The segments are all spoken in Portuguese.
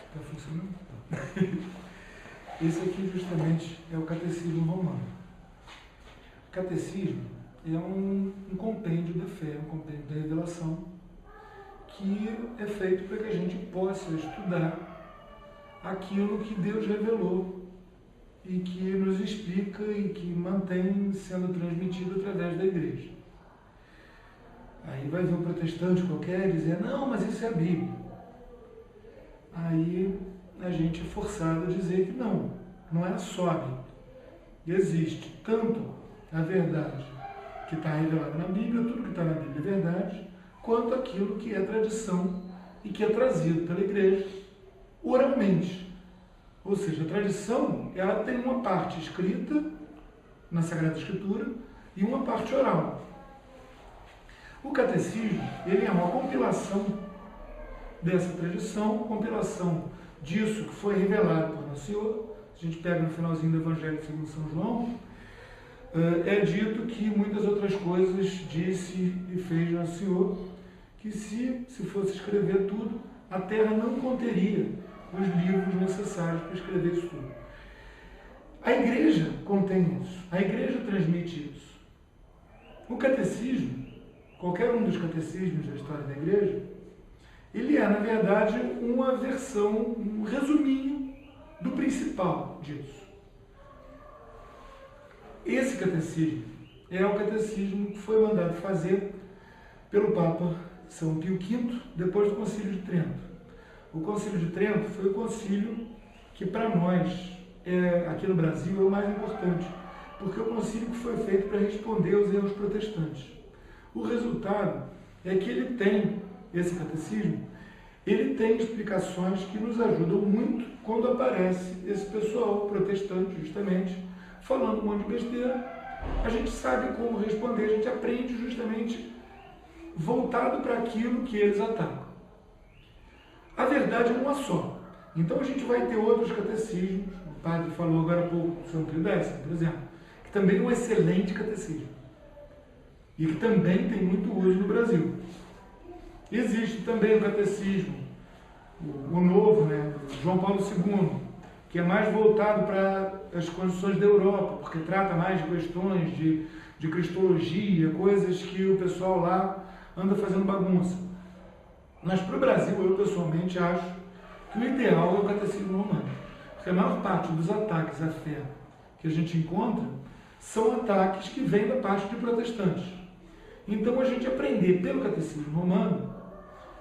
Está funcionando? Esse aqui justamente é o Catecismo Romano. O Catecismo é um compêndio da fé, um compêndio da revelação, que é feito para que a gente possa estudar aquilo que Deus revelou e que nos explica e que mantém sendo transmitido através da igreja. Aí vai vir um protestante qualquer e dizer, não, mas isso é a Bíblia. Aí a gente é forçado a dizer que não é só a Bíblia. Existe tanto a verdade que está revelada na Bíblia, tudo que está na Bíblia é verdade, quanto aquilo que é tradição e que é trazido pela igreja oralmente. Ou seja, a tradição, ela tem uma parte escrita na Sagrada Escritura e uma parte oral. O catecismo, ele é uma compilação dessa tradição, compilação disso que foi revelado por Nosso Senhor. A gente pega no finalzinho do Evangelho segundo São João, é dito que muitas outras coisas disse e fez Nosso Senhor, que se fosse escrever tudo, a terra não conteria os livros necessários para escrever isso tudo. A igreja contém isso, a igreja transmite isso. O catecismo, qualquer um dos catecismos da história da igreja, ele é, na verdade, uma versão, um resuminho do principal disso. Esse catecismo é o catecismo que foi mandado fazer pelo Papa São Pio V, depois do Concílio de Trento. O Concílio de Trento foi o concílio que, para nós, aqui no Brasil, é o mais importante, porque é o concílio que foi feito para responder aos erros protestantes. O resultado é que ele tem, esse catecismo, ele tem explicações que nos ajudam muito quando aparece esse pessoal protestante, justamente, falando um monte de besteira. A gente sabe como responder, a gente aprende justamente voltado para aquilo que eles atacam. A verdade é uma só. Então a gente vai ter outros catecismos, o padre falou agora há pouco, São Pio X, por exemplo, que também é um excelente catecismo e que também tem muito uso no Brasil. Existe também o catecismo, o novo, João Paulo II, que é mais voltado para as condições da Europa, porque trata mais de questões de cristologia, coisas que o pessoal lá anda fazendo bagunça. Mas para o Brasil, eu pessoalmente acho que o ideal é o catecismo romano, porque a maior parte dos ataques à fé que a gente encontra são ataques que vêm da parte de protestantes. Então a gente aprender pelo catecismo romano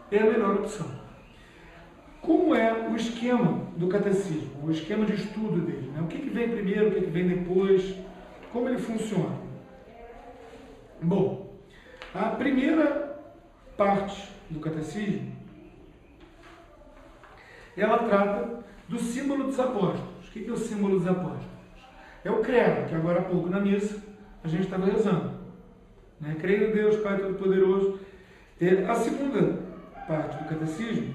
é a melhor opção. Como é o esquema do catecismo, o esquema de estudo dele? O que vem primeiro, o que vem depois, como ele funciona? Bom, a primeira parte do catecismo, ela trata do símbolo dos apóstolos. O que é o símbolo dos apóstolos? É o credo, que agora há pouco na missa a gente estava rezando. Creio em Deus, Pai Todo-Poderoso. A segunda parte do catecismo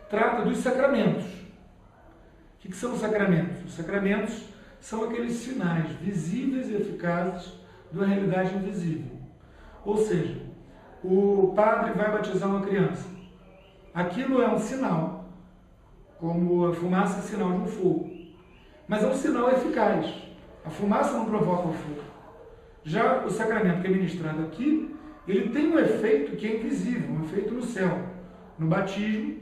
trata dos sacramentos. O que são os sacramentos? Os sacramentos são aqueles sinais visíveis e eficazes de uma realidade invisível. Ou seja, o padre vai batizar uma criança. Aquilo é um sinal, como a fumaça é sinal de um fogo. Mas é um sinal eficaz. A fumaça não provoca o fogo. Já o sacramento que é ministrado aqui, ele tem um efeito que é invisível, um efeito no céu. No batismo,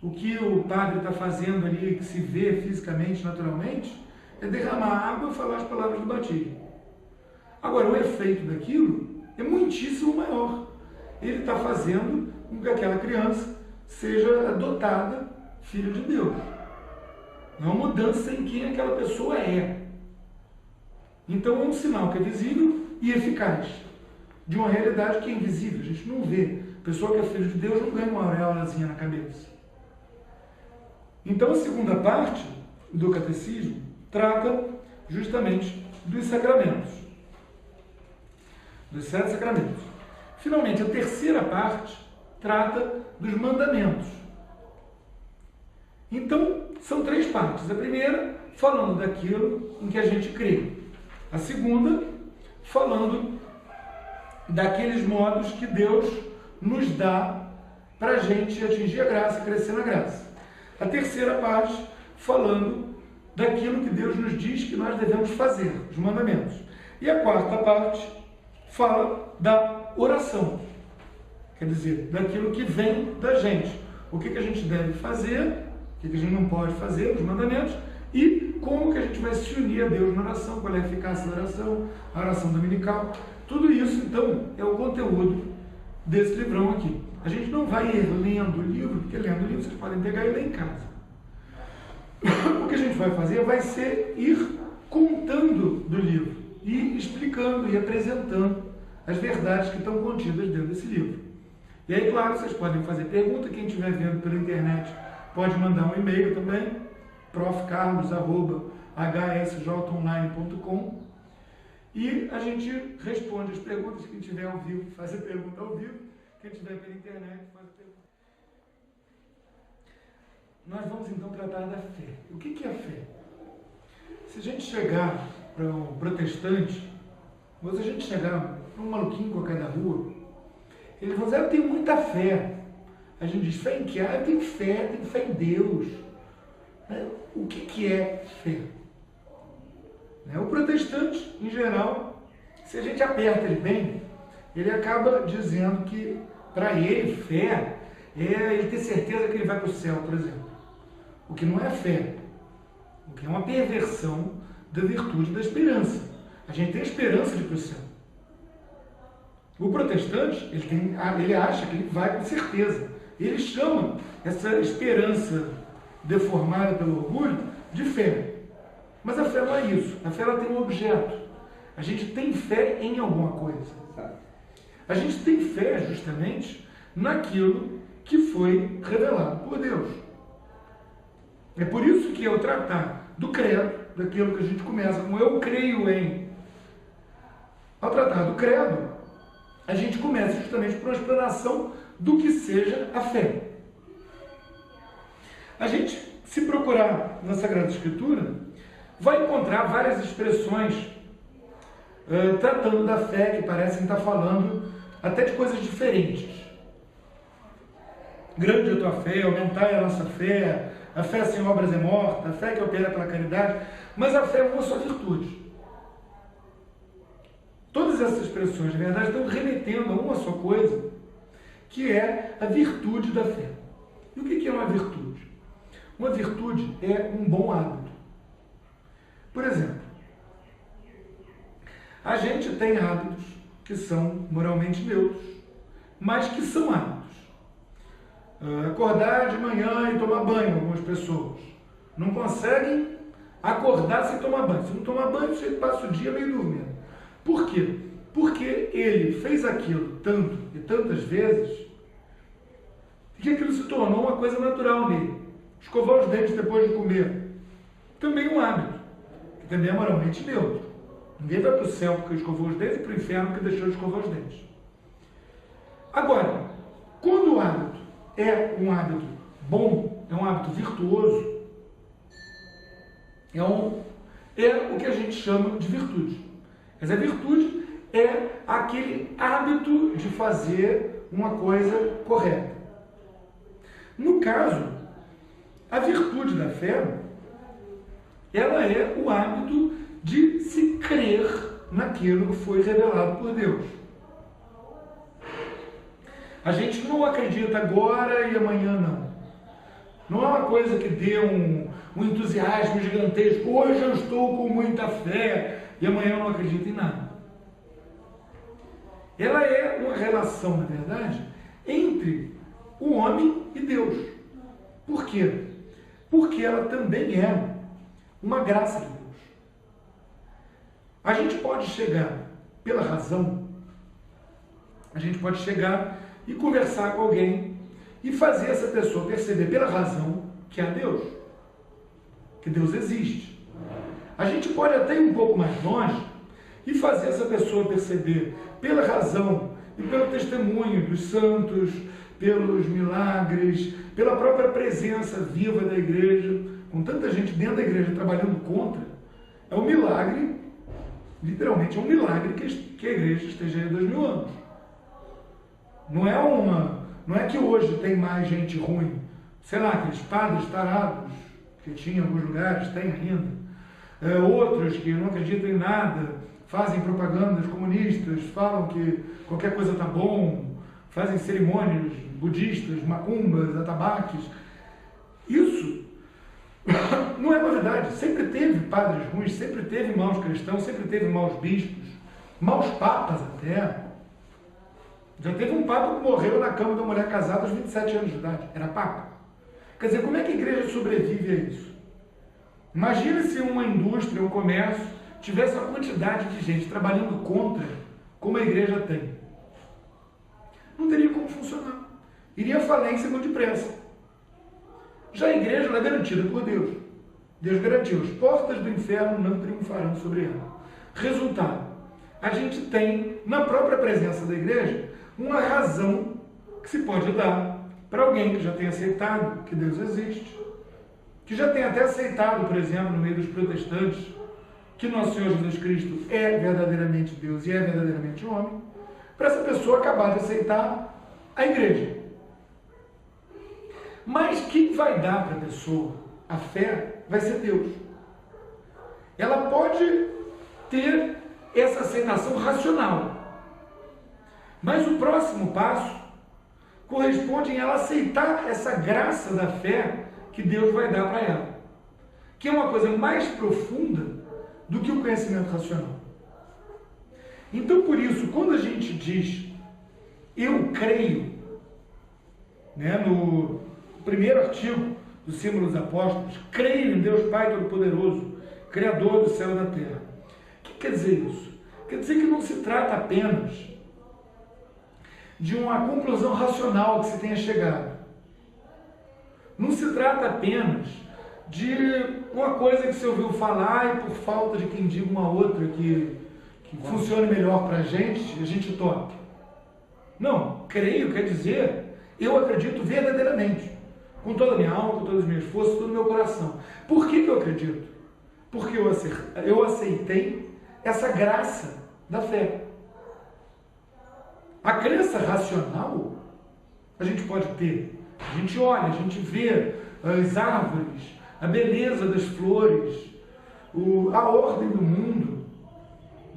o que o padre está fazendo ali, que se vê fisicamente, naturalmente, é derramar água e falar as palavras do batismo. Agora, o efeito daquilo é muitíssimo maior. Ele está fazendo com que aquela criança seja adotada filho de Deus. É uma mudança em quem aquela pessoa é. Então é um sinal que é visível e eficaz de uma realidade que é invisível, a gente não vê. A pessoa que é filho de Deus não ganha uma auréolazinha na cabeça. Então a segunda parte do catecismo trata justamente dos sacramentos, dos 7 sacramentos. Finalmente, a terceira parte trata dos mandamentos. Então, são 3 partes. A primeira, falando daquilo em que a gente crê. A segunda, falando daqueles modos que Deus nos dá para a gente atingir a graça, crescer na graça. A terceira parte, falando daquilo que Deus nos diz que nós devemos fazer, os mandamentos. E a quarta parte fala da oração, quer dizer, daquilo que vem da gente. O que a gente deve fazer, o que a gente não pode fazer, os mandamentos, e como que a gente vai se unir a Deus na oração, qual é a eficácia da oração, a oração dominical. Tudo isso, então, é o conteúdo desse livrão aqui. A gente não vai ir lendo o livro, porque lendo o livro vocês podem pegar e ler em casa. O que a gente vai fazer vai ser ir contando do livro, e explicando e apresentando as verdades que estão contidas dentro desse livro. E aí, claro, vocês podem fazer pergunta, quem estiver vendo pela internet pode mandar um e-mail também, profcarlos@hsjonline.com, e a gente responde as perguntas. Quem estiver ao vivo, faz a pergunta ao vivo, quem estiver pela internet, faz a pergunta. Nós vamos então tratar da fé. O que é fé? Se a gente chegar para um protestante, ou se a gente chegar para um maluquinho qualquer da rua, ele vai dizer: eu tenho muita fé. A gente diz: fé em que? Eu tenho fé em Deus. O que é fé? O protestante, em geral, se a gente aperta ele bem, ele acaba dizendo que, para ele, fé é ele ter certeza que ele vai para o céu, por exemplo. O que não é fé. O que é uma perversão da virtude da esperança. A gente tem esperança de ir para o céu. O protestante, ele acha que ele vai com certeza. Ele chama essa esperança deformada pelo orgulho de fé. Mas a fé não é isso. A fé ela tem um objeto. A gente tem fé em alguma coisa. A gente tem fé justamente naquilo que foi revelado por Deus. É por isso que ao tratar do credo, daquilo que a gente começa com eu creio em, ao tratar do credo, a gente começa justamente por uma explanação do que seja a fé. A gente, se procurar na Sagrada Escritura, vai encontrar várias expressões tratando da fé, que parecem estar falando até de coisas diferentes. Grande é a tua fé, aumentai a nossa fé, a fé sem obras é morta, a fé que opera pela caridade, mas a fé é uma só virtude. Todas essas expressões, na verdade, estão remetendo a uma só coisa, que é a virtude da fé. E o que é uma virtude? Uma virtude é um bom hábito. Por exemplo, a gente tem hábitos que são moralmente neutros, mas que são hábitos. Acordar de manhã e tomar banho, algumas pessoas não conseguem acordar sem tomar banho. Se não tomar banho, você passa o dia meio dormindo. Por quê? Porque ele fez aquilo tanto e tantas vezes que aquilo se tornou uma coisa natural nele. Escovar os dentes depois de comer, também um hábito, que também é moralmente neutro. Ninguém vai para o céu porque escovou os dentes e para o inferno porque deixou de escovar os dentes. Agora, quando o hábito é um hábito bom, é um hábito virtuoso, é o que a gente chama de virtude. Mas a virtude é aquele hábito de fazer uma coisa correta. No caso, a virtude da fé, ela é o hábito de se crer naquilo que foi revelado por Deus. A gente não acredita agora e amanhã não. Não é uma coisa que dê um entusiasmo gigantesco. Hoje eu estou com muita fé e amanhã eu não acredito em nada. Ela é uma relação, na verdade, entre o homem e Deus. Por quê? Porque ela também é uma graça de Deus. A gente pode chegar pela razão, a gente pode chegar e conversar com alguém e fazer essa pessoa perceber pela razão que há Deus, que Deus existe. A gente pode até ir um pouco mais longe e fazer essa pessoa perceber pela razão e pelo testemunho dos santos, pelos milagres, pela própria presença viva da igreja, com tanta gente dentro da igreja trabalhando contra. É um milagre Literalmente é um milagre que a igreja esteja aí há 2000 anos. Não é que hoje tem mais gente ruim. Sei lá, aqueles padres tarados que tinha em alguns lugares, tem ainda. Outros que não acreditam em nada, fazem propagandas comunistas, falam que qualquer coisa está bom, fazem cerimônias budistas, macumbas, atabaques. Isso não é novidade. Sempre teve padres ruins, sempre teve maus cristãos, sempre teve maus bispos, maus papas até. Já teve um papa que morreu na cama de uma mulher casada aos 27 anos de idade. Era papa. Quer dizer, como é que a igreja sobrevive a isso? Imagina se uma indústria, um comércio, tivesse uma quantidade de gente trabalhando contra, como a igreja tem. Não teria como funcionar. Iria à falência muito depressa. Já a igreja é garantida por Deus. Deus garantiu, as portas do inferno não triunfarão sobre ela. Resultado, a gente tem, na própria presença da igreja, uma razão que se pode dar para alguém que já tenha aceitado que Deus existe, que já tenha até aceitado, por exemplo, no meio dos protestantes, que nosso Senhor Jesus Cristo é verdadeiramente Deus e é verdadeiramente homem, para essa pessoa acabar de aceitar a igreja. Mas quem vai dar para a pessoa a fé vai ser Deus. Ela pode ter essa aceitação racional, mas o próximo passo corresponde em ela aceitar essa graça da fé que Deus vai dar para ela, que é uma coisa mais profunda do que o conhecimento racional. Então, por isso, quando a gente diz eu creio, no primeiro artigo do símbolo dos apóstolos, creio em Deus Pai Todo-Poderoso, Criador do céu e da terra. O que quer dizer isso? Quer dizer que não se trata apenas de uma conclusão racional que se tenha chegado. Não se trata apenas de uma coisa que se ouviu falar e por falta de quem diga uma outra que funcione melhor para a gente toque. Não, creio quer dizer, eu acredito verdadeiramente, com toda a minha alma, com todas as minhas forças, todo o meu coração. Por que eu acredito? Porque eu aceitei essa graça da fé. A crença racional a gente pode ter. A gente olha, a gente vê as árvores, a beleza das flores, a ordem do mundo.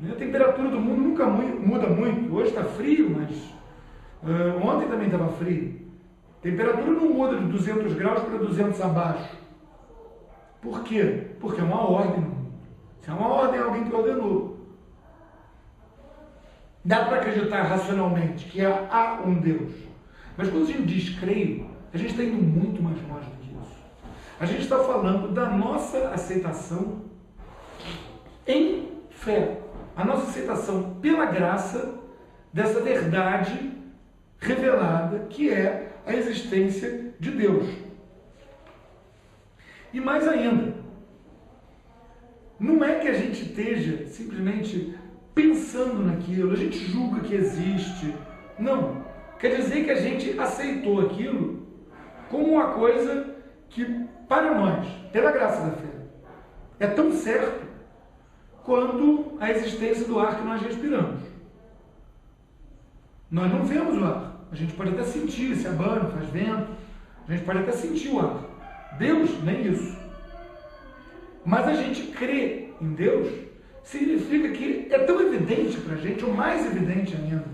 A temperatura do mundo nunca muda muito. Hoje está frio, mas ontem também estava frio. A temperatura não muda de 200 graus para 200 abaixo. Por quê? Porque é uma ordem no mundo. Se é uma ordem, é alguém que ordenou. Dá para acreditar racionalmente que há um Deus. Mas quando a gente diz creio, a gente está indo muito mais longe do que isso. A gente está falando da nossa aceitação em fé. A nossa aceitação pela graça dessa verdade revelada que é a existência de Deus. E mais ainda, não é que a gente esteja simplesmente pensando naquilo, a gente julga que existe. Não. Quer dizer que a gente aceitou aquilo como uma coisa que, para nós, pela graça da fé, é tão certo quanto a existência do ar que nós respiramos. Nós não vemos o ar. A gente pode até sentir, se abana, faz vento. A gente pode até sentir o ar. Deus, nem isso. Mas a gente crê em Deus significa que é tão evidente para a gente, ou mais evidente ainda,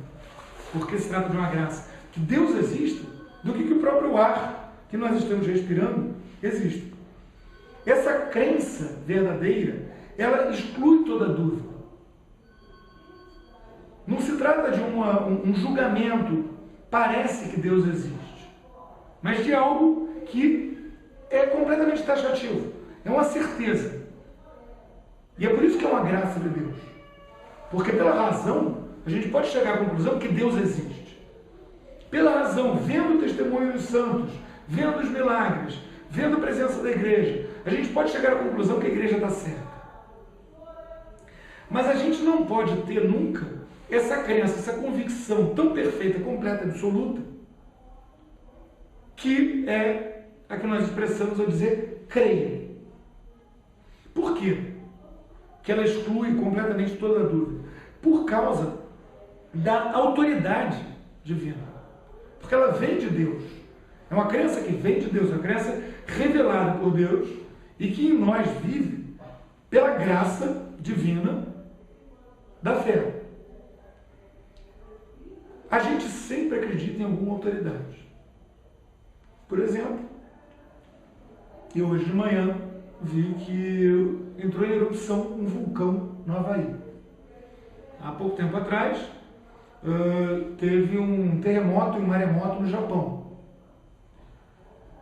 porque se trata de uma graça, que Deus existe, do que o próprio ar que nós estamos respirando existe. Essa crença verdadeira, ela exclui toda dúvida. Não se trata de um julgamento, parece que Deus existe, mas de algo que é completamente taxativo, é uma certeza. E é por isso que é uma graça de Deus. Porque pela razão, a gente pode chegar à conclusão que Deus existe. Pela razão, vendo o testemunho dos santos, vendo os milagres, vendo a presença da igreja, a gente pode chegar à conclusão que a igreja está certa. Mas a gente não pode ter nunca essa crença, essa convicção tão perfeita, completa, absoluta, que é a que nós expressamos ao dizer creio. Por quê? que ela exclui completamente toda a dúvida? Por causa da autoridade divina. Porque ela vem de Deus. É uma crença que vem de Deus, é uma crença revelada por Deus e que em nós vive pela graça divina da fé. A gente sempre acredita em alguma autoridade. Por exemplo, eu hoje de manhã vi que entrou em erupção um vulcão no Havaí. Há pouco tempo atrás, teve um terremoto e um maremoto no Japão.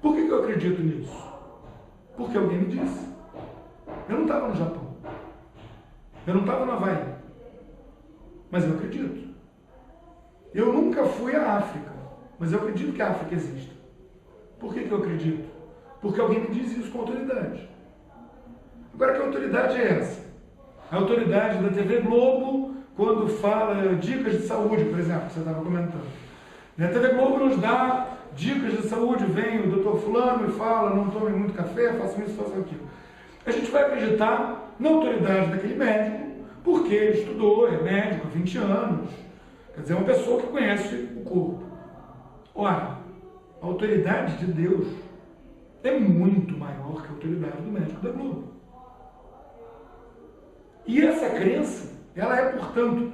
Por que eu acredito nisso? Porque alguém me disse. Eu não estava no Japão. Eu não estava no Havaí. Mas eu acredito. Eu nunca fui à África, mas eu acredito que a África existe. Por que eu acredito? Porque alguém me diz isso com autoridade. Agora, que autoridade é essa? A autoridade da TV Globo, quando fala dicas de saúde, por exemplo, que você estava comentando. A TV Globo nos dá dicas de saúde, vem o doutor fulano e fala, não tome muito café, faça isso, faça aquilo. A gente vai acreditar na autoridade daquele médico, porque ele estudou, é médico há 20 anos. Quer dizer, é uma pessoa que conhece o corpo. Ora, a autoridade de Deus é muito maior que a autoridade do médico da Globo. E essa crença, ela é, portanto,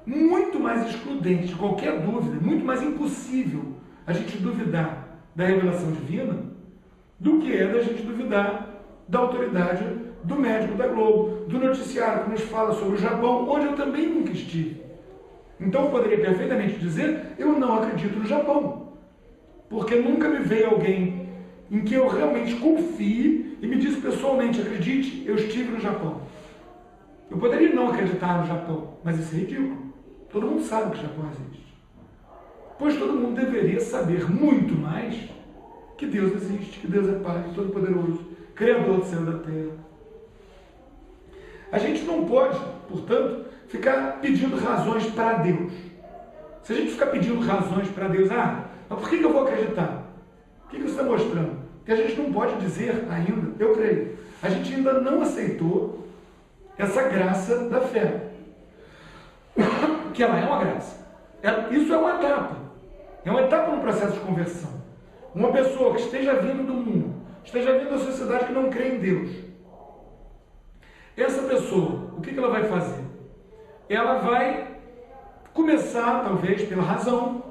muito mais excludente de qualquer dúvida, muito mais impossível a gente duvidar da revelação divina do que é da gente duvidar da autoridade do médico da Globo, do noticiário que nos fala sobre o Japão, onde eu também nunca estive. Então eu poderia perfeitamente dizer, eu não acredito no Japão, porque nunca me veio alguém em que eu realmente confie e me disse pessoalmente, acredite, eu estive no Japão. Eu poderia não acreditar no Japão, mas isso é ridículo. Todo mundo sabe que o Japão existe. Pois todo mundo deveria saber muito mais que Deus existe, que Deus é Pai, Todo-Poderoso, Criador do céu e da terra. A gente não pode, portanto, ficar pedindo razões para Deus. Se a gente ficar pedindo razões para Deus, mas por que eu vou acreditar? O que isso está mostrando? Que a gente não pode dizer ainda, eu creio. A gente ainda não aceitou essa graça da fé. Que ela é uma graça. Isso é uma etapa. É uma etapa no processo de conversão. Uma pessoa que esteja vindo do mundo, esteja vindo da sociedade que não crê em Deus. Essa pessoa, o que ela vai fazer? Ela vai começar, talvez, pela razão,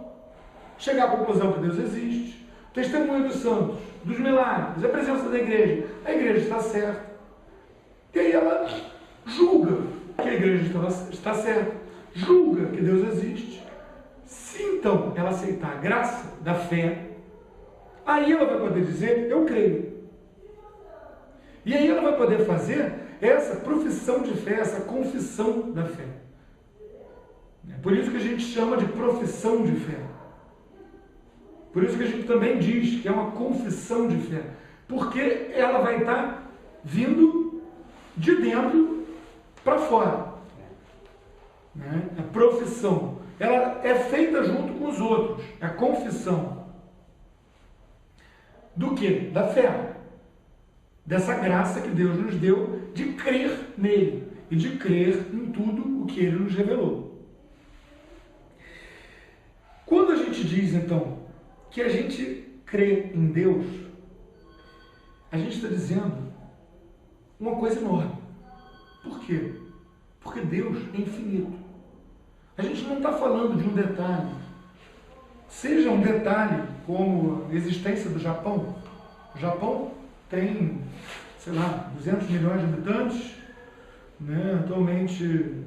chegar à conclusão que Deus existe, testemunho dos santos, dos milagres, a presença da igreja. A igreja está certa. E aí ela julga que a igreja está certa, julga que Deus existe. Se então ela aceitar a graça da fé, aí ela vai poder dizer, eu creio. E aí ela vai poder fazer essa profissão de fé, essa confissão da fé. É por isso que a gente chama de profissão de fé. Por isso que a gente também diz que é uma confissão de fé. Porque ela vai estar vindo de dentro para fora. A profissão. Ela é feita junto com os outros. É a confissão. Do quê? Da fé. Dessa graça que Deus nos deu de crer nele e de crer em tudo o que ele nos revelou. Quando a gente diz, então, que a gente crê em Deus, a gente está dizendo uma coisa enorme. Por quê? Porque Deus é infinito. A gente não está falando de um detalhe. Seja um detalhe como a existência do Japão. O Japão tem, sei lá, 200 milhões de habitantes, atualmente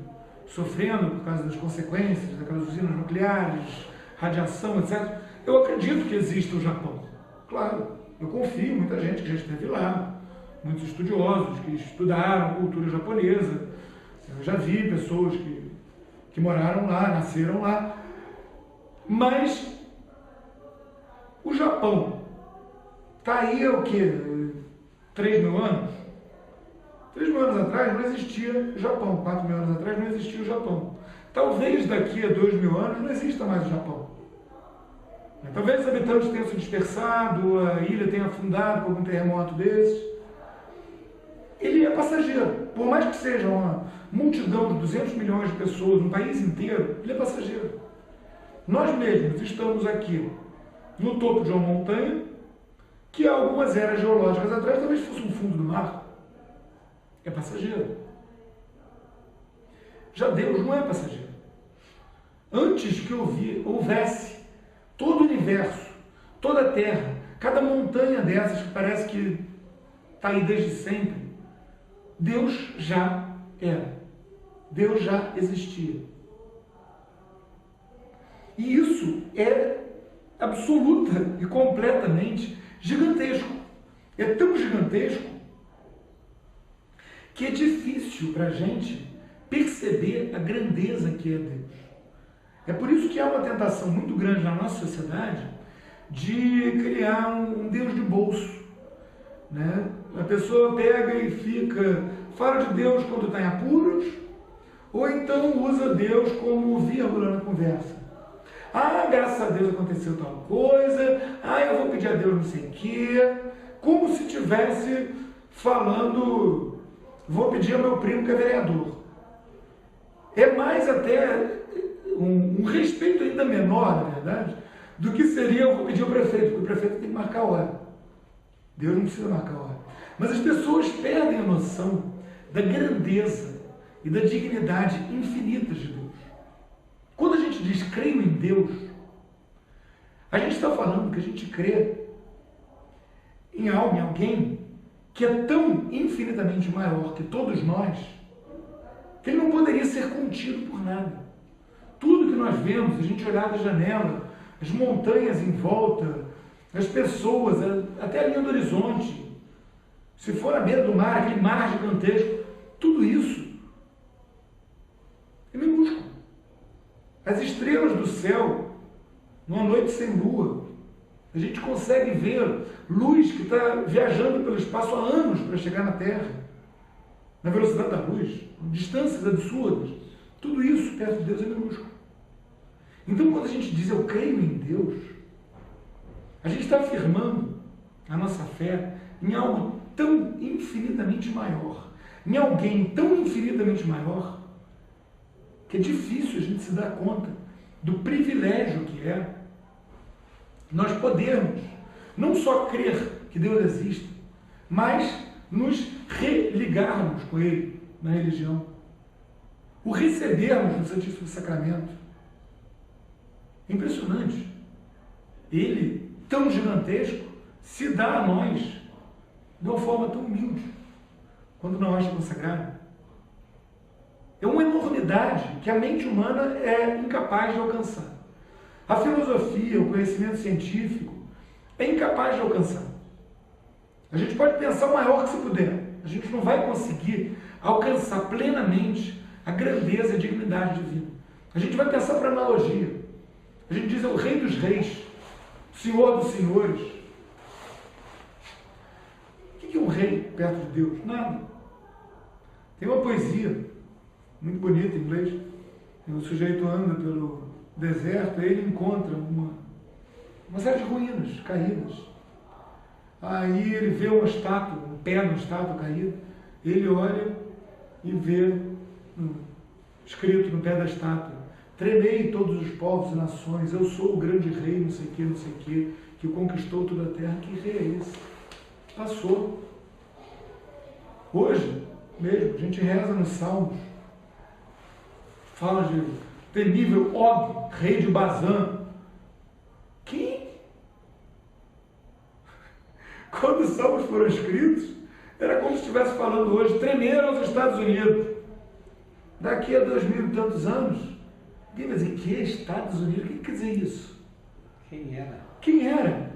sofrendo por causa das consequências daquelas usinas nucleares, radiação, etc. Eu acredito que existe o Japão. Claro, eu confio em muita gente que já esteve lá, muitos estudiosos que estudaram a cultura japonesa. Eu já vi pessoas que moraram lá, nasceram lá. Mas o Japão está aí há o quê? 3 mil anos? 3 mil anos atrás não existia o Japão. 4 mil anos atrás não existia o Japão. Talvez daqui a 2 mil anos não exista mais o Japão. Talvez os habitantes tenham se dispersado, a ilha tenha afundado com algum terremoto desses. ele é passageiro. Por mais que seja uma multidão de 200 milhões de pessoas, um país inteiro, ele é passageiro. Nós mesmos estamos aqui no topo de uma montanha que há algumas eras geológicas atrás talvez fosse um fundo do mar. É passageiro. Já Deus não é passageiro. Antes que houvesse todo o universo, toda a Terra, cada montanha dessas que parece que está aí desde sempre, Deus já era. Deus já existia. E isso é absoluta e completamente gigantesco. É tão gigantesco que é difícil para a gente perceber a grandeza que é Deus. É por isso que há uma tentação muito grande na nossa sociedade de criar um Deus de bolso. Né? A pessoa pega e fala de Deus quando está em apuros, ou então usa Deus como vírgula na conversa. Ah, graças a Deus aconteceu tal coisa, eu vou pedir a Deus não sei o quê, como se estivesse falando, vou pedir ao meu primo que é vereador. É mais até um respeito ainda menor, na verdade, do que seria eu vou pedir ao prefeito, porque o prefeito tem que marcar a hora. Deus não precisa marcar a hora. Mas as pessoas perdem a noção da grandeza e da dignidade infinitas de Deus. Quando a gente diz creio em Deus, a gente está falando que a gente crê em algo, em alguém que é tão infinitamente maior que todos nós, que ele não poderia ser contido por nada. Tudo que nós vemos, a gente olhar da janela, as montanhas em volta, as pessoas, até a linha do horizonte, se for à beira do mar, aquele mar gigantesco, tudo isso é minúsculo. As estrelas do céu, numa noite sem lua, a gente consegue ver luz que está viajando pelo espaço há anos para chegar na Terra, na velocidade da luz, distâncias absurdas. Tudo isso perto de Deus é minúsculo. Então, quando a gente diz eu creio em Deus, a gente está afirmando a nossa fé em algo tão infinitamente maior, em alguém tão infinitamente maior, que é difícil a gente se dar conta do privilégio que é nós podermos não só crer que Deus existe, mas nos religarmos com Ele na religião, o recebermos no Santíssimo Sacramento. É impressionante. Ele, tão gigantesco, se dá a nós de uma forma tão humilde, quando não acha consagrado. É uma enormidade que a mente humana é incapaz de alcançar. A filosofia, o conhecimento científico é incapaz de alcançar. A gente pode pensar o maior que se puder. A gente não vai conseguir alcançar plenamente a grandeza e a dignidade divina. A gente vai pensar para analogia. A gente diz é o Rei dos Reis, Senhor dos Senhores. O que é um rei perto de Deus? Nada. Tem uma poesia muito bonita em inglês. O sujeito anda pelo deserto e ele encontra uma série de ruínas caídas. Aí ele vê uma estátua, um pé de uma estátua caída. Ele olha e vê escrito no pé da estátua: tremei todos os povos e nações, eu sou o grande rei, não sei o que conquistou toda a terra. Que rei é esse? Passou. Hoje mesmo, a gente reza nos Salmos, fala de temível Og, rei de Bazã. Quem? Quando os Salmos foram escritos, era como se estivesse falando hoje, tremeram os Estados Unidos. Daqui a 2000 e tantos anos, ninguém vai dizer que é Estados Unidos. O que quer dizer isso? Quem era? Quem era?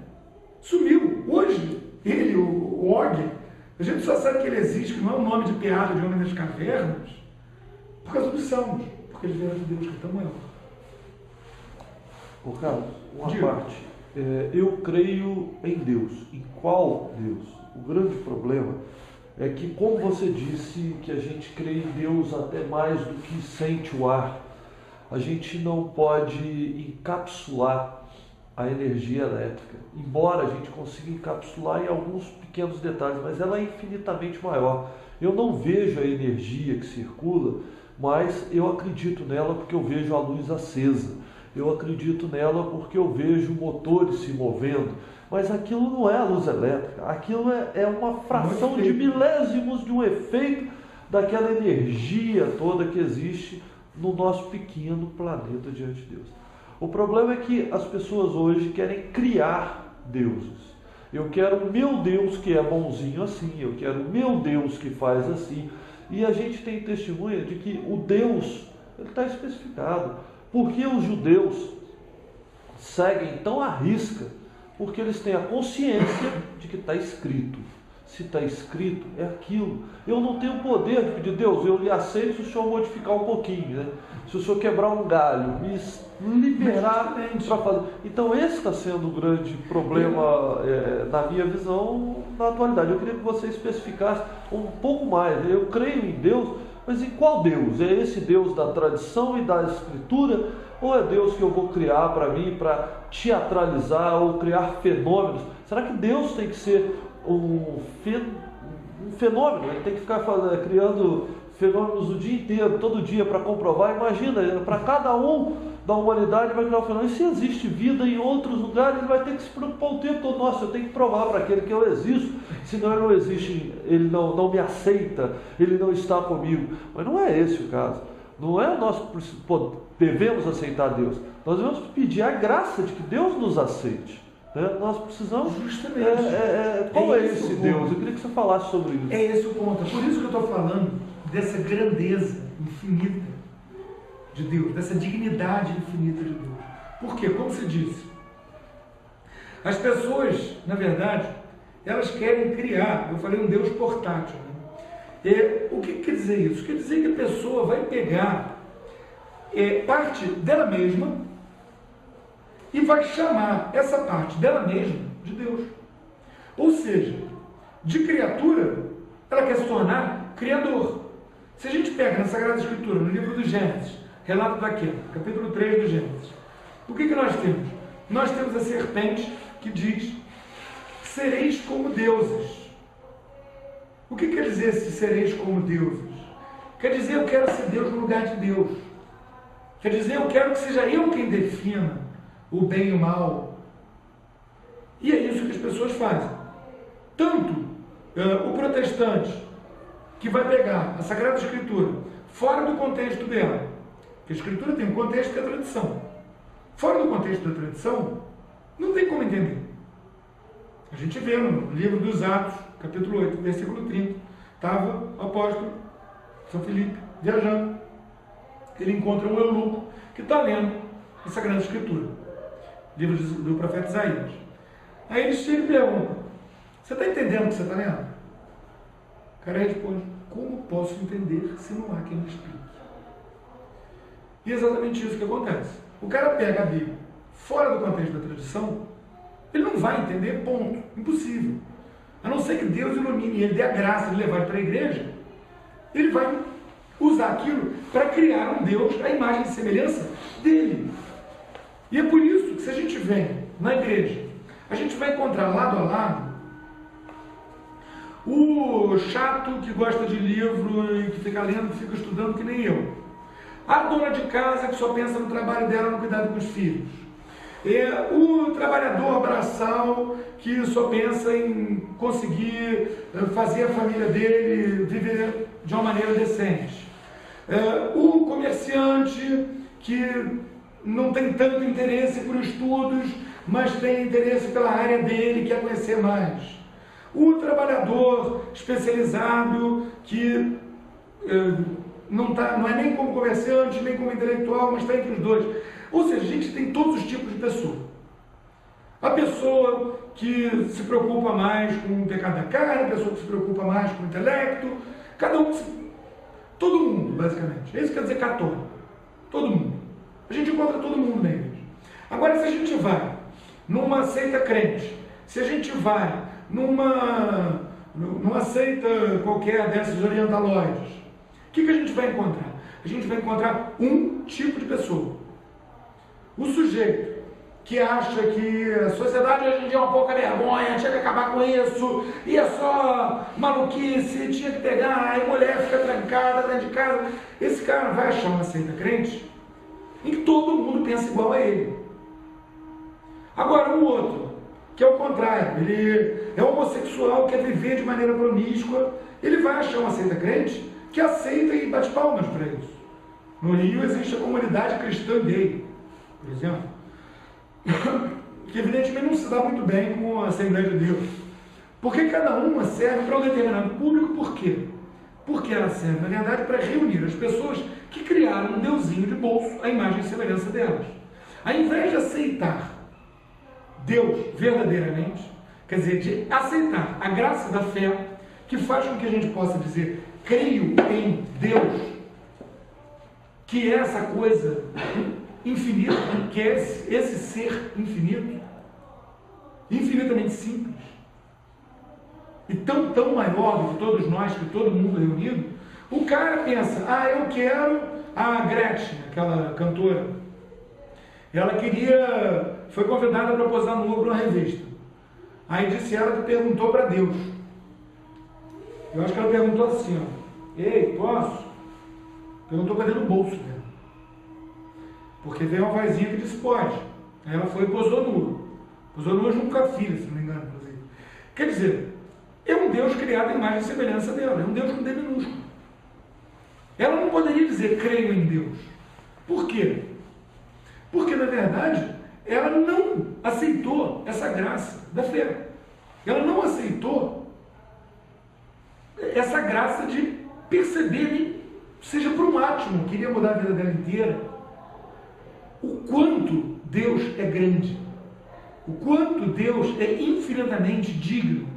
Sumiu. Hoje, ele, o Og, a gente só sabe que ele existe, que não é um nome de piada de homem das cavernas, por causa dos Salmos, porque eles vieram de Deus, que é tão maior. Ô Carlos, uma Diga. parte. Eu creio em Deus. Em qual Deus? O grande problema é que, como você disse, que a gente crê em Deus até mais do que sente o ar, a gente não pode encapsular a energia elétrica, embora a gente consiga encapsular em alguns pequenos detalhes, mas ela é infinitamente maior. Eu não vejo a energia que circula, mas eu acredito nela porque eu vejo a luz acesa. Eu acredito nela porque eu vejo motores se movendo. Mas aquilo não é a luz elétrica. Aquilo é uma fração de milésimos de um efeito daquela energia toda que existe no nosso pequeno planeta diante de Deus. O problema é que as pessoas hoje querem criar deuses. Eu quero o meu Deus que é bonzinho assim, eu quero o meu Deus que faz assim. E a gente tem testemunha de que o Deus, ele está especificado. Por que os judeus seguem tão à risca? Porque eles têm a consciência de que está escrito. Se está escrito, é aquilo. Eu não tenho poder de pedir, Deus, eu lhe aceito se o Senhor modificar um pouquinho, né? Se o Senhor quebrar um galho, me liberar para fazer. Então esse está sendo o grande problema, na minha visão, na atualidade. Eu queria que você especificasse um pouco mais. Eu creio em Deus, mas em qual Deus? É esse Deus da tradição e da Escritura? Ou é Deus que eu vou criar para mim, para teatralizar ou criar fenômenos? Será que Deus tem que ser um fenômeno? Ele tem que ficar criando fenômenos o dia inteiro, todo dia, para comprovar? Imagina, para cada um da humanidade vai criar um fenômeno. E se existe vida em outros lugares, ele vai ter que se preocupar o tempo todo. Nossa, eu tenho que provar para aquele que eu existo, senão ele não existe, ele não me aceita, ele não está comigo. Mas não é esse o caso. Não é nós devemos aceitar Deus. Nós devemos pedir a graça de que Deus nos aceite. Né? Nós precisamos... Justamente. Qual é esse Deus? Eu queria que você falasse sobre isso. É esse o ponto. É por isso que eu estou falando dessa grandeza infinita de Deus, dessa dignidade infinita de Deus. Por quê? Como se disse, as pessoas, na verdade, elas querem criar, eu falei um Deus portátil. Né? O que quer dizer isso? Quer dizer que a pessoa vai pegar parte dela mesma e vai chamar essa parte dela mesma de Deus. Ou seja, de criatura, ela quer se tornar criador. Se a gente pega na Sagrada Escritura, no livro do Gênesis, relato da queda, capítulo 3 do Gênesis, o que nós temos? Nós temos a serpente que diz: sereis como deuses. O que quer dizer se sereis como deuses? Quer dizer, eu quero ser Deus no lugar de Deus. Quer dizer, eu quero que seja eu quem defina o bem e o mal. E é isso que as pessoas fazem. Tanto o protestante, que vai pegar a Sagrada Escritura fora do contexto dela, porque a Escritura tem um contexto que é a tradição. Fora do contexto da tradição, não tem como entender. A gente vê no livro dos Atos, capítulo 8, versículo 30, estava o apóstolo São Filipe viajando. Ele encontra um eunuco que está lendo a Sagrada Escritura, livro do profeta Isaías. Aí ele chega e pergunta: você está entendendo o que você está lendo? O cara responde: como posso entender se não há quem me explique? E é exatamente isso que acontece. O cara pega a Bíblia fora do contexto da tradição, ele não vai entender, ponto. Impossível. A não ser que Deus ilumine e ele dê a graça de levar para a igreja, ele vai usar aquilo para criar um Deus à imagem e semelhança dele. E é por isso que, se a gente vem na igreja, a gente vai encontrar lado a lado o chato que gosta de livro e que fica lendo, fica estudando, que nem eu. A dona de casa que só pensa no trabalho dela, no cuidado com os filhos. O trabalhador braçal que só pensa em conseguir fazer a família dele viver de uma maneira decente. O comerciante que não tem tanto interesse por estudos, mas tem interesse pela área dele, quer conhecer mais. O trabalhador especializado que não é nem como comerciante, nem como intelectual, mas está entre os dois. Ou seja, a gente tem todos os tipos de pessoa. A pessoa que se preocupa mais com o pecado da carne, a pessoa que se preocupa mais com o intelecto, cada um, todo mundo, basicamente. É isso que quer dizer católico. Todo mundo. A gente encontra todo mundo na igreja. Agora, se a gente vai numa seita crente, se a gente vai numa seita qualquer dessas orientaloides, o que a gente vai encontrar? A gente vai encontrar um tipo de pessoa. O sujeito que acha que a sociedade hoje em dia é uma pouca vergonha, tinha que acabar com isso, e é só maluquice, tinha que pegar, aí mulher fica trancada dentro de casa. Esse cara vai achar uma seita crente em que todo mundo pensa igual a ele. Agora o outro, que é o contrário, ele é homossexual, quer viver de maneira promíscua, ele vai achar uma seita crente que aceita e bate palmas para isso. No Rio existe a comunidade cristã gay, por exemplo, que evidentemente não se dá muito bem com a Assembleia de Deus. Porque cada uma serve para um determinado público. Por quê? Porque ela serve, na verdade, para reunir as pessoas que criaram um deusinho de bolso, à imagem e semelhança delas. Ao invés de aceitar Deus verdadeiramente, quer dizer, de aceitar a graça da fé, que faz com que a gente possa dizer, creio em Deus, que é essa coisa infinita, que é esse ser infinito, infinitamente simples, e tão maior do que todos nós, que todo mundo reunido. O cara pensa, eu quero a Gretchen, aquela cantora, ela foi convidada para posar nua para uma revista. Aí disse ela que perguntou para Deus. Eu acho que ela perguntou assim, ei, posso? Perguntou para dentro do bolso dela. Porque veio uma vozinha que disse, pode. Aí ela foi e posou nua. Posou nua junto com a filha, se não me engano. Inclusive. Quer dizer, é um Deus criado à imagem e semelhança dela. É um Deus com D minúsculo. Ela não poderia dizer, creio em Deus. Por quê? Porque, na verdade, ela não aceitou essa graça da fé. Ela não aceitou essa graça de perceber, seja por um átomo, queria mudar a vida dela inteira, o quanto Deus é grande, o quanto Deus é infinitamente digno,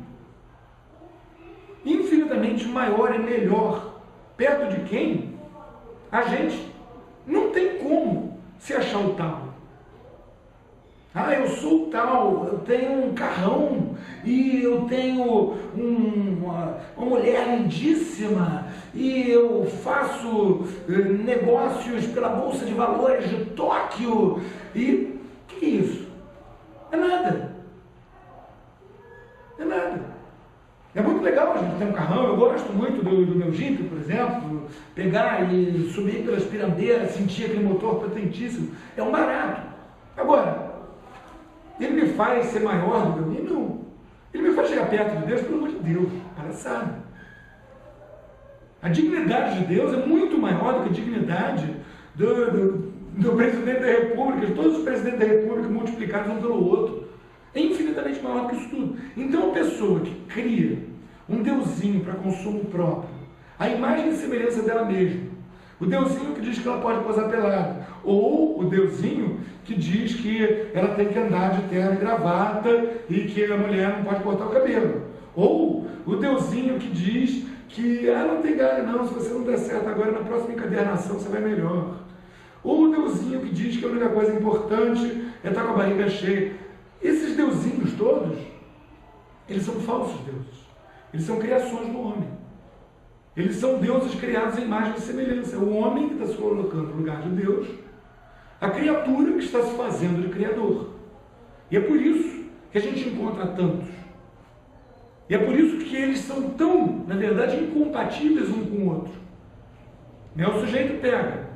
infinitamente maior e melhor, perto de quem a gente não tem como se achar o tal. Eu sou tal, eu tenho um carrão, e eu tenho uma mulher lindíssima, e eu faço negócios pela Bolsa de Valores de Tóquio, e o que é isso? É nada. É nada. É muito legal a gente ter um carrão, eu gosto muito do meu Jeep, por exemplo, pegar e subir pelas pirandeiras, sentir aquele motor potentíssimo, é um barato. Agora, ele me faz ser maior do que eu? Não. Ele me faz chegar perto de Deus, pelo amor de Deus, palhaçada. A dignidade de Deus é muito maior do que a dignidade do presidente da República, de todos os presidentes da República multiplicados um pelo outro. É infinitamente maior do que isso tudo. Então, a pessoa que cria um deusinho para consumo próprio, a imagem e semelhança dela mesma, o deusinho que diz que ela pode posar pelada, ou o deusinho que diz que ela tem que andar de terno e gravata e que a mulher não pode cortar o cabelo, ou o deusinho que diz que não tem galho não, se você não der certo agora, na próxima encadernação você vai melhor, ou o deusinho que diz que a única coisa importante é estar com a barriga cheia. Esses deusinhos todos, eles são falsos deuses, eles são criações do homem. Eles são deuses criados em imagem e semelhança. É o homem que está se colocando no lugar de Deus, a criatura que está se fazendo de criador. E é por isso que a gente encontra tantos. E é por isso que eles são tão, na verdade, incompatíveis um com o outro. O sujeito pega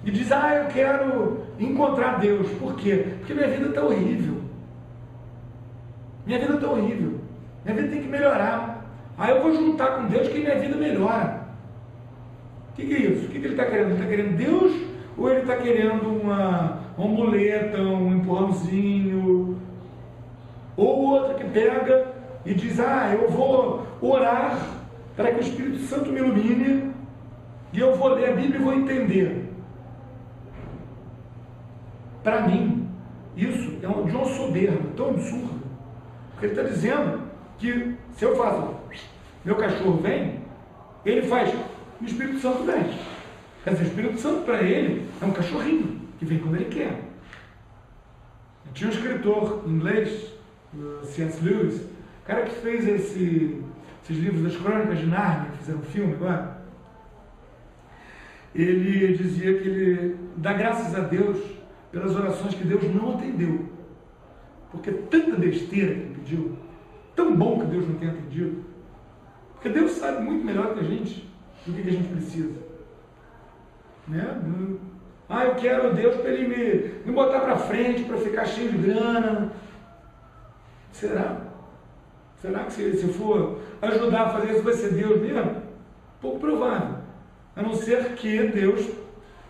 e diz, eu quero encontrar Deus. Por quê? Porque minha vida está horrível. Minha vida está horrível. Minha vida tem que melhorar. Eu vou juntar com Deus que minha vida melhora. O que é isso? O que ele está querendo? Ele está querendo Deus ou ele está querendo uma muleta, um empurrãozinho? Ou outro que pega e diz, eu vou orar para que o Espírito Santo me ilumine e eu vou ler a Bíblia e vou entender. Para mim, isso é de uma soberba tão absurda. Porque ele está dizendo que se eu faço, meu cachorro vem, ele faz, o Espírito Santo vem. Quer dizer, o Espírito Santo para ele é um cachorrinho, que vem quando ele quer. Tinha um escritor inglês, C.S. Lewis, o cara que fez esses livros das Crônicas de Nárnia, que fizeram um filme agora. Ele dizia que ele dá graças a Deus pelas orações que Deus não atendeu. Porque tanta besteira que ele pediu, tão bom que Deus não tenha atendido. Porque Deus sabe muito melhor que a gente do que a gente precisa. Né? Eu quero Deus para ele me botar para frente, para ficar cheio de grana. Será? Será que se for ajudar a fazer isso vai ser Deus mesmo? Pouco provável. A não ser que Deus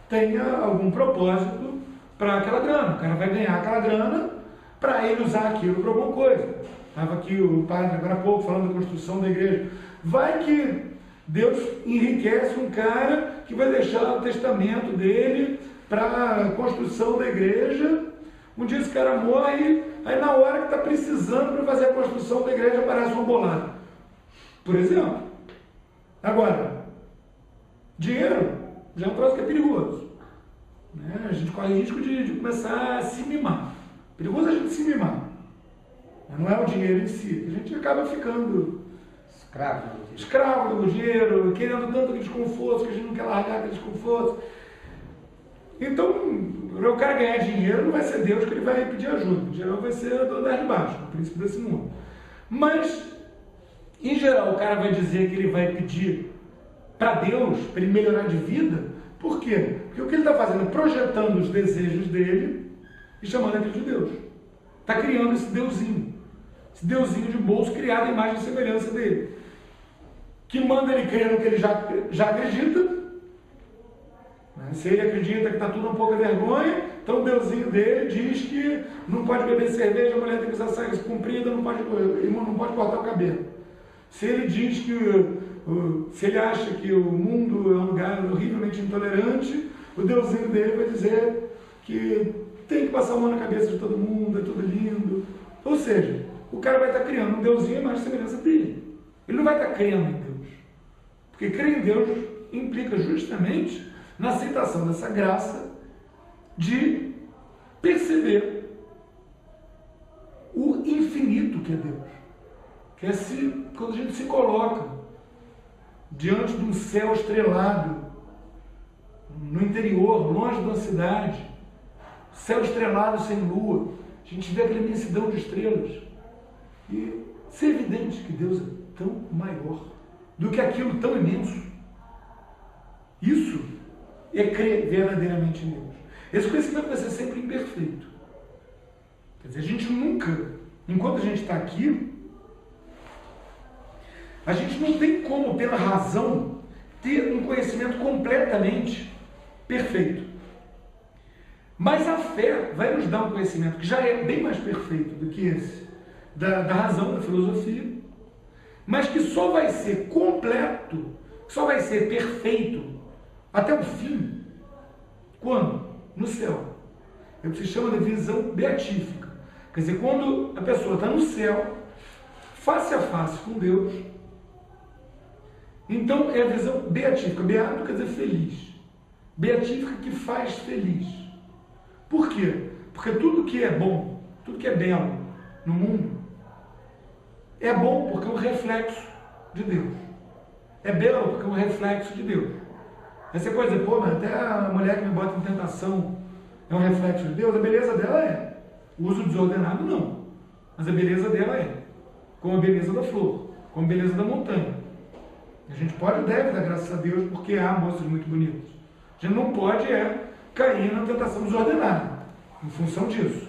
tenha algum propósito para aquela grana. O cara vai ganhar aquela grana para ele usar aquilo para alguma coisa. Estava aqui o padre agora há pouco falando da construção da igreja. Vai que Deus enriquece um cara que vai deixar o testamento dele para a construção da igreja. Um dia esse cara morre, aí na hora que está precisando para fazer a construção da igreja aparece uma bolada. Por exemplo. Agora, dinheiro já é um troço que é perigoso. Né? A gente corre risco de começar a se mimar. Perigoso a gente se mimar. Mas não é o dinheiro em si. A gente acaba ficando escravo do dinheiro, querendo tanto aquele desconforto, que a gente não quer largar aquele desconforto. Então, o cara ganhar dinheiro não vai ser Deus que ele vai pedir ajuda. Em geral vai ser do andar de baixo, o príncipe desse mundo. Mas, em geral, o cara vai dizer que ele vai pedir para Deus, para ele melhorar de vida. Por quê? Porque o que ele está fazendo é projetando os desejos dele e chamando aquilo de Deus. Está criando esse deusinho de bolso criado à imagem e semelhança dele. Que manda ele crer no que ele já acredita. Se ele acredita que está tudo um pouco vergonha, então o deusinho dele diz que não pode beber cerveja, a mulher tem que usar saia comprida, não pode cortar o cabelo. Se ele diz se ele acha que o mundo é um lugar horrivelmente intolerante, o deusinho dele vai dizer que tem que passar a mão na cabeça de todo mundo, é tudo lindo. Ou seja, o cara vai estar criando um deusinho à imagem e semelhança dele. Ele não vai estar crendo em Deus. Porque crer em Deus implica justamente na aceitação dessa graça de perceber o infinito que é Deus. Que é quando a gente se coloca diante de um céu estrelado, no interior, longe da cidade, céu estrelado sem lua, a gente vê aquela imensidão de estrelas. E é evidente que Deus é tão maior do que aquilo tão imenso. Isso é crer verdadeiramente em Deus. Esse conhecimento vai ser sempre imperfeito. Quer dizer, a gente nunca, enquanto a gente está aqui, a gente não tem como, pela razão, ter um conhecimento completamente perfeito. Mas a fé vai nos dar um conhecimento que já é bem mais perfeito do que esse, da razão, da filosofia, mas que só vai ser completo, só vai ser perfeito até o fim. Quando? No céu. É o que se chama de visão beatífica. Quer dizer, quando a pessoa está no céu, face a face com Deus, então é a visão beatífica. Beato quer dizer feliz. Beatífica que faz feliz. Por quê? Porque tudo que é bom, tudo que é belo no mundo, é bom porque é um reflexo de Deus. É belo porque é um reflexo de Deus. Aí você pode dizer, mas até a mulher que me bota em tentação é um reflexo de Deus. A beleza dela é. O uso desordenado não. Mas a beleza dela é. Como a beleza da flor, como a beleza da montanha. A gente pode e deve dar graças a Deus porque há moças muito bonitas. A gente não pode cair na tentação desordenada, em função disso.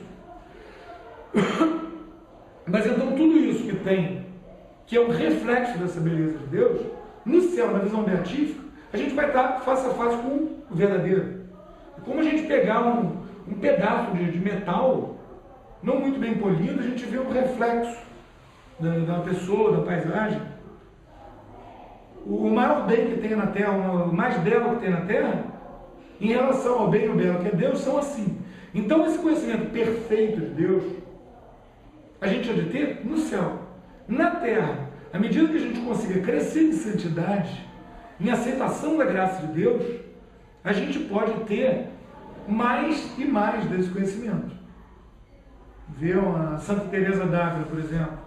Mas então tudo isso que tem, que é um reflexo dessa beleza de Deus, no céu, na visão beatífica, a gente vai estar face a face com o verdadeiro. É como a gente pegar um pedaço de metal, não muito bem polido, a gente vê um reflexo da pessoa, da paisagem. O maior bem que tem na Terra, o mais belo que tem na Terra, em relação ao bem e ao belo que é Deus, são assim. Então esse conhecimento perfeito de Deus, a gente há de ter no céu. Na Terra, à medida que a gente consiga crescer em santidade, em aceitação da graça de Deus, a gente pode ter mais e mais desse conhecimento. Vê a Santa Teresa d'Ávila, por exemplo,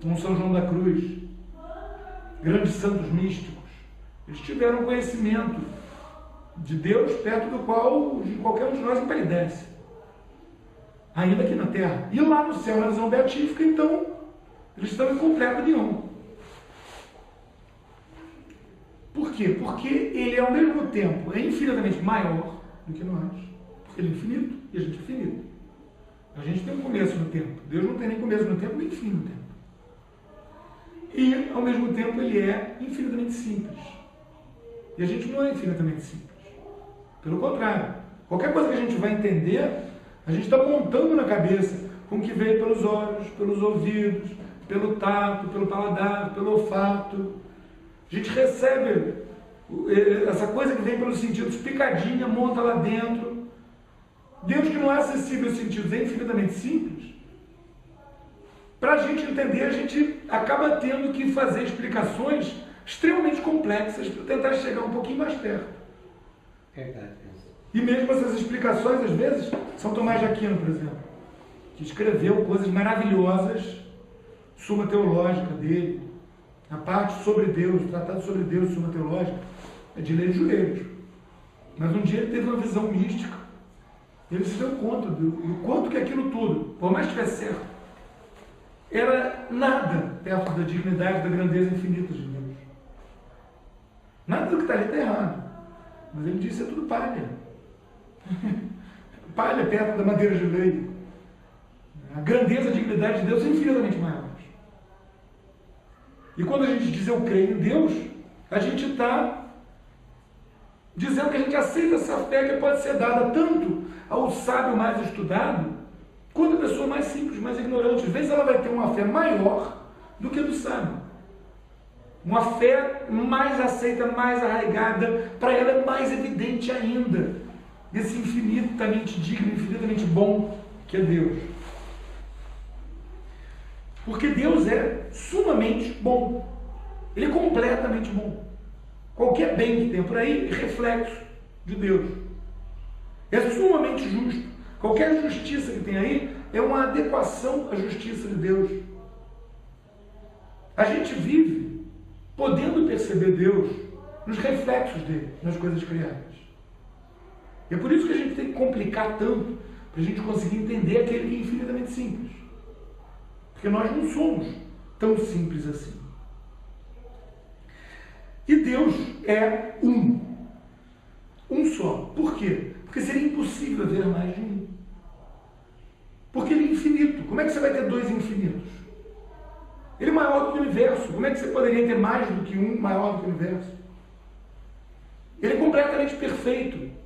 um São João da Cruz, grandes santos místicos. Eles tiveram conhecimento de Deus perto do qual qualquer um de nós empalidece. ainda aqui na terra. E lá no céu, na visão beatífica, então, eles estão em completa união. Por quê? Porque ele, ao mesmo tempo, é infinitamente maior do que nós, porque ele é infinito e a gente é finito. A gente tem um começo no tempo. Deus não tem nem começo no tempo, nem fim no tempo. E, ao mesmo tempo, ele é infinitamente simples. E a gente não é infinitamente simples. Pelo contrário. Qualquer coisa que a gente vai entender, a gente está montando na cabeça com o que veio pelos olhos, pelos ouvidos, pelo tato, pelo paladar, pelo olfato. A gente recebe essa coisa que vem pelos sentidos picadinha, monta lá dentro. Deus, que não é acessível aos sentidos, é infinitamente simples. Para a gente entender, a gente acaba tendo que fazer explicações extremamente complexas para tentar chegar um pouquinho mais perto. Verdade. E mesmo essas explicações, às vezes, São Tomás de Aquino, por exemplo, que escreveu coisas maravilhosas, Suma Teológica dele, a parte sobre Deus, Tratado sobre Deus, Suma Teológica, é de ler de joelhos. Mas um dia ele teve uma visão mística, e ele se deu conta do quanto que aquilo tudo, por mais que estivesse certo, era nada perto da dignidade, da grandeza infinita de Deus. Nada do que está ali está errado. Mas ele disse, é tudo palha. Palha perto da madeira de lei. A grandeza, a dignidade de Deus é infinitamente maior. E quando a gente diz eu creio em Deus, a gente está dizendo que a gente aceita essa fé que pode ser dada tanto ao sábio mais estudado, quanto a pessoa mais simples, mais ignorante. Às vezes ela vai ter uma fé maior do que a do sábio. Uma fé mais aceita, mais arraigada, para ela é mais evidente ainda, esse infinitamente digno, infinitamente bom que é Deus. Porque Deus é sumamente bom. Ele é completamente bom. Qualquer bem que tem por aí é reflexo de Deus. É sumamente justo. Qualquer justiça que tem aí é uma adequação à justiça de Deus. A gente vive podendo perceber Deus nos reflexos dele, nas coisas criadas. E é por isso que a gente tem que complicar tanto, para a gente conseguir entender aquele que é infinitamente simples. Porque nós não somos tão simples assim. E Deus é um. Um só. Por quê? Porque seria impossível haver mais de um. Porque ele é infinito. Como é que você vai ter dois infinitos? Ele é maior do que o universo. Como é que você poderia ter mais do que um maior do que o universo? Ele é completamente perfeito.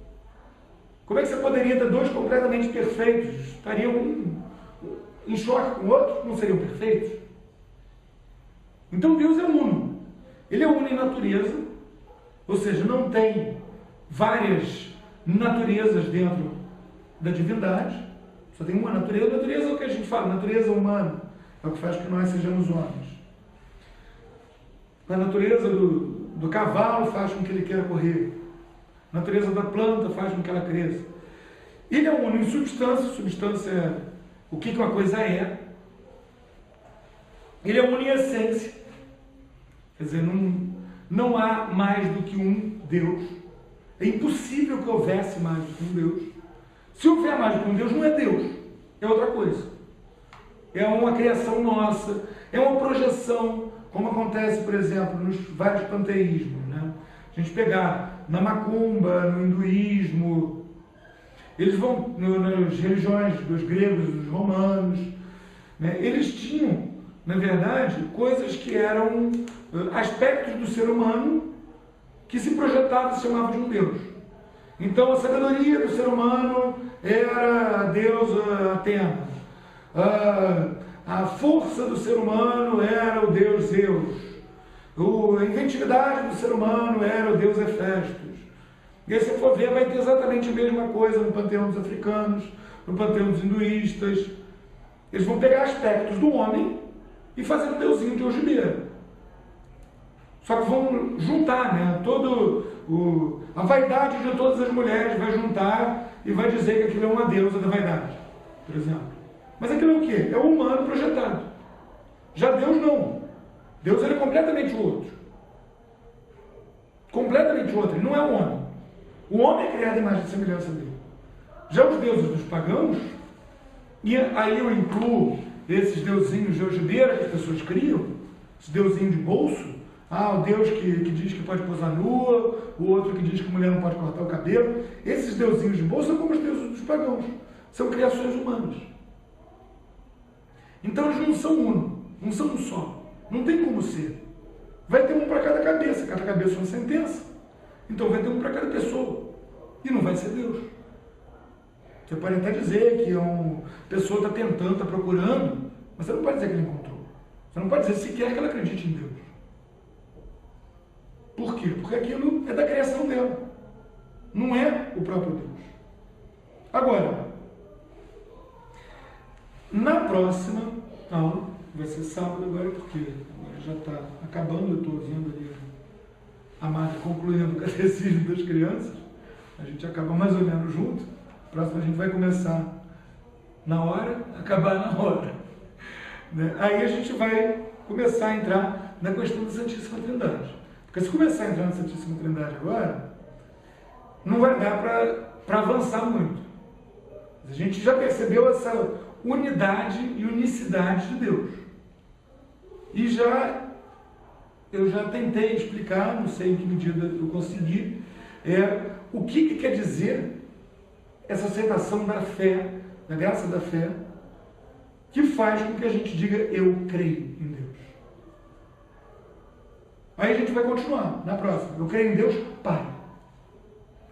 Como é que você poderia ter dois completamente perfeitos? Estariam um em choque com o outro? Não seriam perfeitos? Então Deus é uno. Ele é uno em natureza, ou seja, não tem várias naturezas dentro da divindade, só tem uma natureza. A natureza é o que a gente fala, natureza humana, é o que faz que nós sejamos homens. A natureza do cavalo faz com que ele queira correr. A natureza da planta faz com que ela cresça. Ele é uno em substância, substância é o que uma coisa é. Ele é uno em essência. Quer dizer, não há mais do que um Deus. É impossível que houvesse mais do que um Deus. Se houver mais do que um Deus, não é Deus, é outra coisa. É uma criação nossa, é uma projeção, como acontece, por exemplo, nos vários panteísmos, né? A gente pegar na macumba, no hinduísmo, eles vão nas religiões dos gregos, dos romanos, né? Eles tinham, na verdade, coisas que eram aspectos do ser humano que se projetavam e se chamavam de um Deus. Então a sabedoria do ser humano era a deusa Atena. A força do ser humano era o deus Zeus. A inventividade do ser humano era o deus Hefestos. E aí, se for ver, vai ter exatamente a mesma coisa no panteão dos africanos, no panteão dos hinduístas. Eles vão pegar aspectos do homem e fazer um deusinho de algibeira. Só que vão juntar, né? A vaidade de todas as mulheres vai juntar e vai dizer que aquilo é uma deusa da vaidade, por exemplo. Mas aquilo é o quê? É o humano projetado. Já Deus não. Deus ele é completamente outro. Completamente outro. Ele não é o homem. O homem é criado à imagem e semelhança dele. Já os deuses dos pagãos, E aí eu incluo esses deusinhos de algibeira que as pessoas criam, esse deusinho de bolso. Ah, o Deus que diz que pode pousar nua, o outro que diz que mulher não pode cortar o cabelo. Esses deusinhos de bolso são como os deuses dos pagãos. São criações humanas. Então eles não são uno, não são um só. Não tem como ser. Vai ter um para cada cabeça é uma sentença. Então vai ter um para cada pessoa. E não vai ser Deus. Você pode até dizer que uma pessoa está tentando, está procurando, mas você não pode dizer que ele encontrou. Você não pode dizer sequer que ela acredite em Deus. Por quê? Porque aquilo é da criação dela. Não é o próprio Deus. Agora, na próxima aula, vai ser sábado agora, porque agora já está acabando, eu estou ouvindo ali a Marta concluindo o catecismo das crianças. A gente acaba mais ou menos junto. Próximo a gente vai começar na hora, acabar na hora. Né? Aí a gente vai começar a entrar na questão da Santíssima Trindade. Porque se começar a entrar na Santíssima Trindade agora, não vai dar para avançar muito. A gente já percebeu essa unidade e unicidade de Deus. E eu já tentei explicar, não sei em que medida eu consegui, o que quer dizer essa aceitação da fé, da graça da fé, que faz com que a gente diga, eu creio em Deus. Aí a gente vai continuar na próxima. Eu creio em Deus, Pai.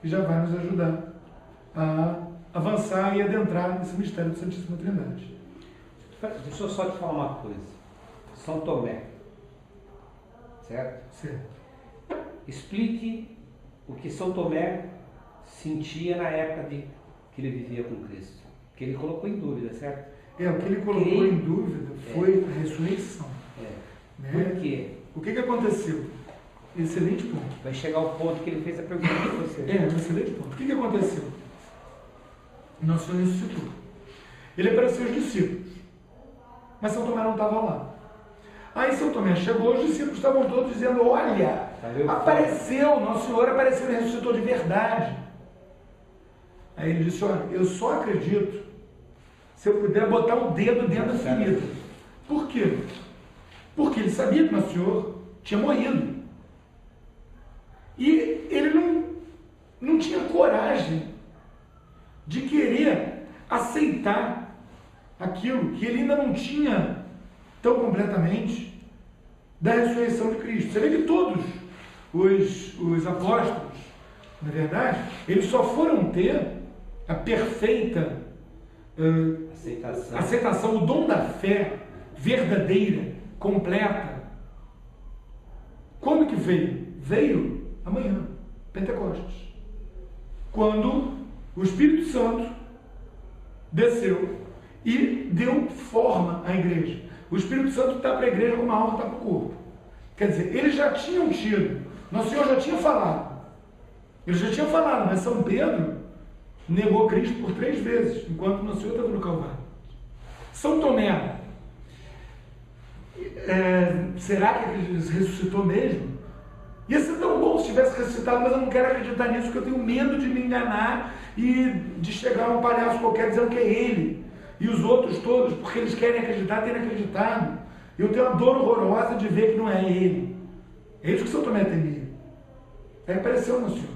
Que já vai nos ajudar a avançar e adentrar nesse mistério da Santíssima Trindade. Deixa eu só te falar uma coisa. São Tomé. Certo? Certo. Explique o que São Tomé sentia na época que ele vivia com Cristo. Que ele colocou em dúvida, certo? O que ele colocou em dúvida foi a ressurreição. Né? Por quê? O que aconteceu? Excelente ponto. Vai chegar o ponto que ele fez a pergunta para você. Um excelente ponto. O que aconteceu? Nosso Senhor ressuscitou. Ele apareceu aos discípulos. Mas São Tomé não estava lá. Aí São Tomé chegou, os discípulos estavam todos dizendo, olha, apareceu, Nosso Senhor apareceu e ressuscitou de verdade. Aí ele disse, olha, eu só acredito se eu puder botar o dedo dentro da ferida. Por quê? Porque ele sabia que Nosso Senhor tinha morrido. E ele não tinha coragem de querer aceitar aquilo que ele ainda não tinha tão completamente da ressurreição de Cristo. Você vê que todos os apóstolos, na verdade, eles só foram ter a perfeita aceitação, o dom da fé verdadeira, completa. Quando que veio? Veio amanhã, Pentecostes. Quando o Espírito Santo desceu e deu forma à igreja. O Espírito Santo está para a igreja como a alma está para o corpo. Quer dizer, eles já tinham tido, Nosso Senhor já tinha falado. Ele já tinha falado, mas São Pedro negou Cristo por 3 vezes, enquanto Nosso Senhor estava no Calvário. São Tomé, será que ele ressuscitou mesmo? Ia ser tão bom se tivesse ressuscitado, mas eu não quero acreditar nisso, porque eu tenho medo de me enganar e de chegar um palhaço qualquer dizendo que é ele. E os outros todos, porque eles querem acreditar, terem acreditado. Eu tenho uma dor horrorosa de ver que não é ele. É isso que São Tomé temia. Aí apareceu Nosso Senhor.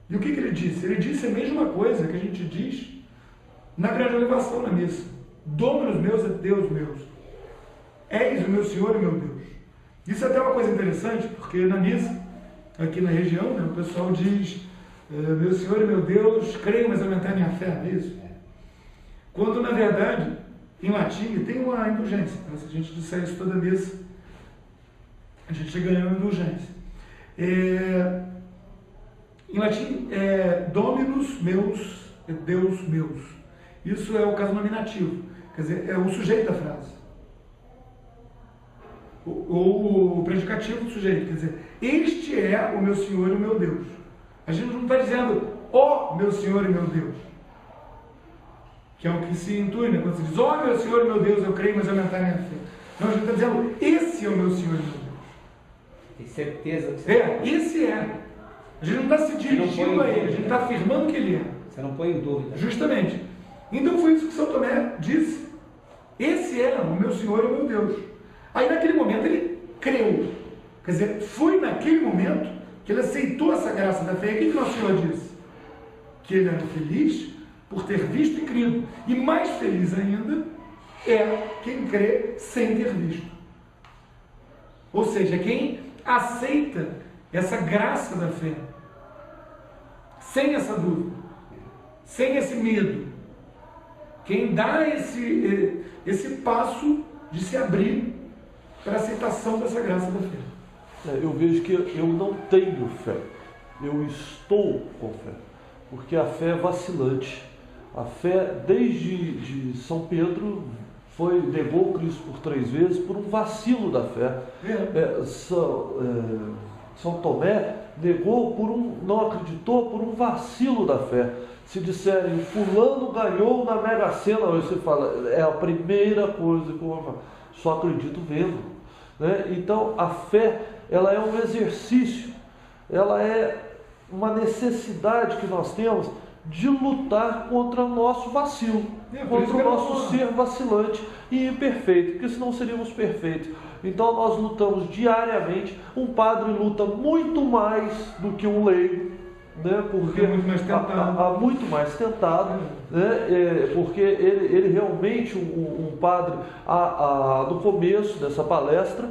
E o que ele disse? Ele disse a mesma coisa que a gente diz na grande elevação na missa. Dominus meus é Deus meus. És o meu Senhor e meu Deus. Isso é até uma coisa interessante, porque na missa, aqui na região, né, o pessoal diz, meu Senhor e meu Deus, creio, mas aumentar minha fé, é isso? Quando, na verdade, em latim, tem uma indulgência. Se a gente disser isso toda missa, a gente ganha uma indulgência. Em latim, Dominus meus, é Deus meus. Isso é o caso nominativo, quer dizer, é o sujeito da frase. Ou o predicativo do sujeito, quer dizer, este é o meu Senhor e o meu Deus. A gente não está dizendo, ó meu Senhor e meu Deus. Que é o que se intui, né? Quando se diz, ó meu Senhor e meu Deus, eu creio, mas aumentar minha fé. Não, a gente está dizendo, esse é o meu Senhor e meu Deus. Tem certeza que você esse é. A gente não está se dirigindo a ele, a gente está afirmando que ele é. Você não põe em dúvida. Justamente. Então foi isso que São Tomé disse. Esse é o meu Senhor e o meu Deus. Aí naquele momento ele creu. Quer dizer, foi naquele momento que ele aceitou essa graça da fé. E o que Nosso Senhor disse? Que ele era feliz por ter visto e crido. E mais feliz ainda é quem crê sem ter visto. Ou seja, quem aceita essa graça da fé, sem essa dúvida, sem esse medo. Quem dá esse passo de se abrir para a aceitação dessa graça da fé. Eu vejo que eu não tenho fé, eu estou com fé, porque a fé é vacilante. A fé, desde de São Pedro, negou Cristo por 3 vezes por um vacilo da fé. São Tomé não acreditou por um vacilo da fé. Se disserem, fulano ganhou na Mega Sena, você fala, é a primeira coisa que eu só acredito vendo. Né? Então, a fé, ela é um exercício, ela é uma necessidade que nós temos de lutar contra o nosso vacilo, contra o nosso ser vacilante e imperfeito, porque senão seríamos perfeitos. Então nós lutamos diariamente. Um padre luta muito mais do que um leigo, né? Porque é muito mais tentado. Muito mais tentado, né? Porque ele realmente, um padre, no começo dessa palestra,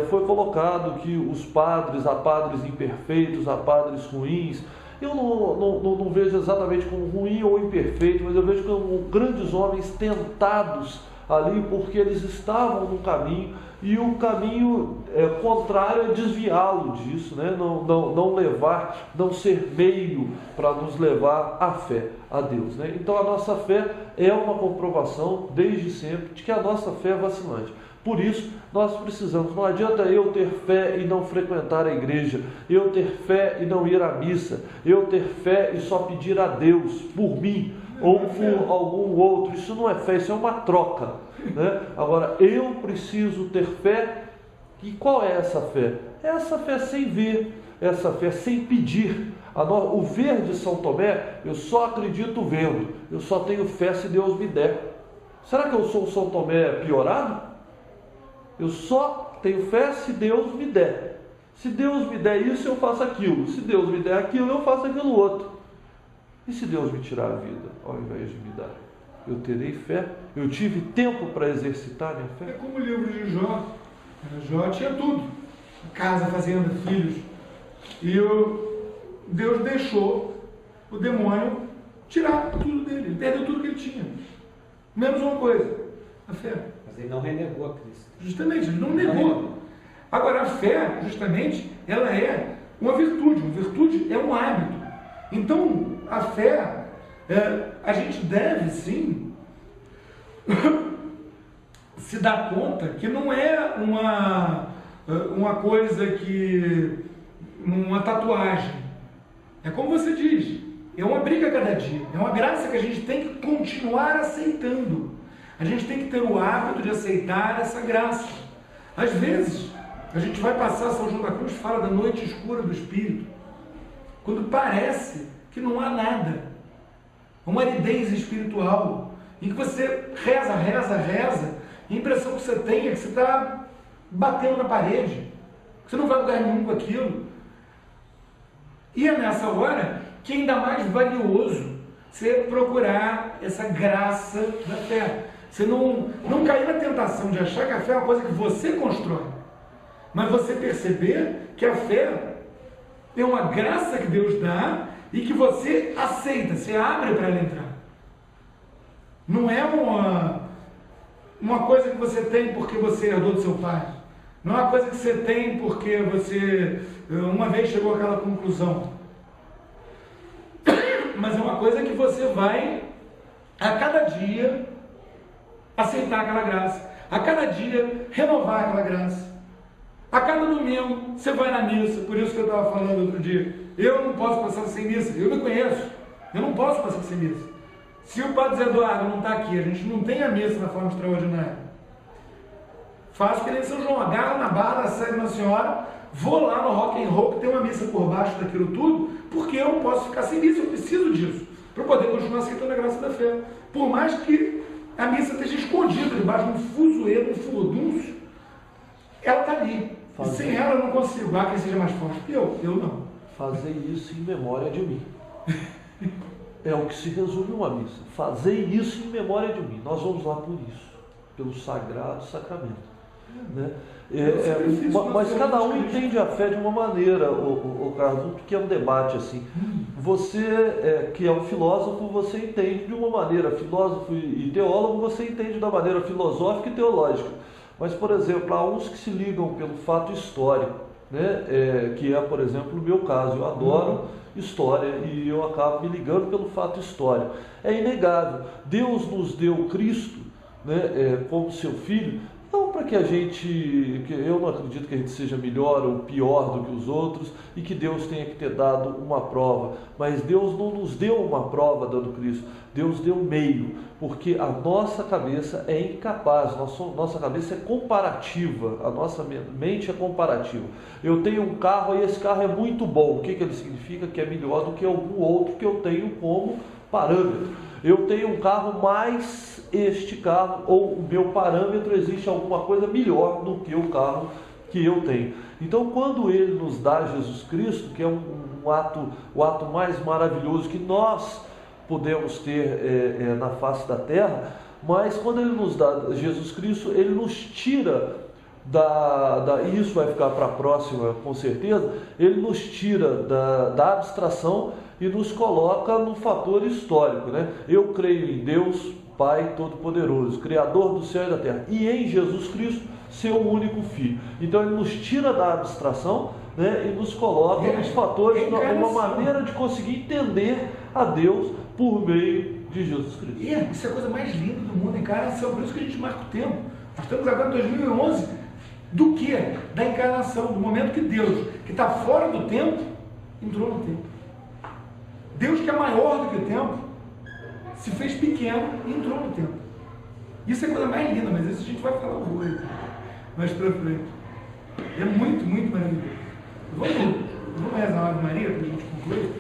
foi colocado que os padres, há padres imperfeitos, há padres ruins. Eu não vejo exatamente como ruim ou imperfeito, mas eu vejo como grandes homens tentados ali, porque eles estavam no caminho, e o caminho contrário é desviá-lo disso, né? Não ser meio para nos levar à fé, a Deus, né? Então a nossa fé é uma comprovação, desde sempre, de que a nossa fé é vacilante. Por isso, nós precisamos, não adianta eu ter fé e não frequentar a igreja, eu ter fé e não ir à missa, eu ter fé e só pedir a Deus por mim ou por algum outro. Isso não é fé, isso é uma troca, né? Agora, eu preciso ter fé. E qual é essa fé? É essa fé sem ver, essa fé sem pedir. O ver de São Tomé, eu só acredito vendo, eu só tenho fé se Deus me der. Será que eu sou o São Tomé piorado? Eu só tenho fé se Deus me der. Se Deus me der isso, eu faço aquilo. Se Deus me der aquilo, eu faço aquilo outro. E se Deus me tirar a vida, ao invés de me dar? Eu terei fé? Eu tive tempo para exercitar minha fé? É como o livro de Jó. Jó tinha tudo. Casa, fazenda, filhos. E Deus deixou o demônio tirar tudo dele. Ele perdeu tudo que ele tinha. Menos uma coisa. A fé. Mas ele não renegou a Cristo. Justamente, ele não negou. Agora, a fé, justamente, ela é uma virtude. Uma virtude é um hábito. Então, a fé, a gente deve, sim, se dar conta que não é uma coisa uma tatuagem. É como você diz, é uma briga a cada dia. É uma graça que a gente tem que continuar aceitando. A gente tem que ter o hábito de aceitar essa graça. Às vezes, a gente vai passar, São João da Cruz fala da noite escura do Espírito, quando parece que não há nada, uma aridez espiritual, em que você reza, e a impressão que você tem é que você está batendo na parede, que você não vai a lugar nenhum com aquilo. E é nessa hora que é ainda mais valioso você procurar essa graça da fé. Você não cair na tentação de achar que a fé é uma coisa que você constrói, mas você perceber que a fé é uma graça que Deus dá e que você aceita, você abre para ela entrar. Não é uma coisa que você tem porque você herdou do seu pai. Não é uma coisa que você tem porque você uma vez chegou àquela conclusão. Mas é uma coisa que você vai, a cada dia, aceitar aquela graça. A cada dia, renovar aquela graça. A cada domingo, você vai na missa. Por isso que eu estava falando outro dia. Eu não posso passar sem missa. Eu me conheço. Eu não posso passar sem missa. Se o Padre Zé Eduardo não está aqui, a gente não tem a missa na forma extraordinária. Faço que nem São João. Agarro na barra da Sede Nossa Senhora, vou lá no rock and roll, que tem uma missa por baixo daquilo tudo, porque eu não posso ficar sem missa. Eu preciso disso. para poder continuar aceitando a graça da fé. Por mais que a missa esteja escondida debaixo de um fuzuê, de um furdunço, ela está ali. E sem ela eu não consigo. Quem seja mais forte que eu não. Fazer isso em memória de mim. É o que se resume uma missa. Fazer isso em memória de mim. Nós vamos lá por isso, pelo sagrado sacramento. Né? Mas cada um entende a fé de uma maneira, o Carlos, porque é um debate assim. Você, que é um filósofo, você entende de uma maneira, filósofo e teólogo, você entende da maneira filosófica e teológica. Mas, por exemplo, há uns que se ligam pelo fato histórico, né? Que é, por exemplo, o meu caso. Eu adoro história e eu acabo me ligando pelo fato histórico. É inegável. Deus nos deu Cristo, né, como seu Filho, não para que a gente, eu não acredito que a gente seja melhor ou pior do que os outros e que Deus tenha que ter dado uma prova, mas Deus não nos deu uma prova dando Cristo, Deus deu meio, porque a nossa cabeça é incapaz, nossa cabeça é comparativa, a nossa mente é comparativa. Eu tenho um carro e esse carro é muito bom, o que ele significa? Que é melhor do que algum outro que eu tenho como parâmetro. Eu tenho um carro, mas este carro, ou o meu parâmetro, existe alguma coisa melhor do que o carro que eu tenho. Então, quando Ele nos dá Jesus Cristo, que é o ato mais maravilhoso que nós podemos ter na face da terra, mas quando Ele nos dá Jesus Cristo, Ele nos tira e isso vai ficar para a próxima com certeza, Ele nos tira da abstração e nos coloca no fator histórico, né? Eu creio em Deus, Pai Todo-Poderoso, Criador do céu e da terra, e em Jesus Cristo, seu único Filho. Então Ele nos tira da abstração, né, e nos coloca nos fatores, uma maneira de conseguir entender a Deus por meio de Jesus Cristo. Isso é a coisa mais linda do mundo, a encarnação. Por isso que a gente marca o tempo. Nós estamos agora em 2011. Do que? Da encarnação, do momento que Deus, que está fora do tempo, entrou no tempo. Deus, que é maior do que o tempo, se fez pequeno e entrou no tempo. Isso é a coisa mais linda, mas isso a gente vai falar hoje, mais pra frente. É muito, muito maravilhoso. Vamos rezar a Ave Maria para a gente concluir?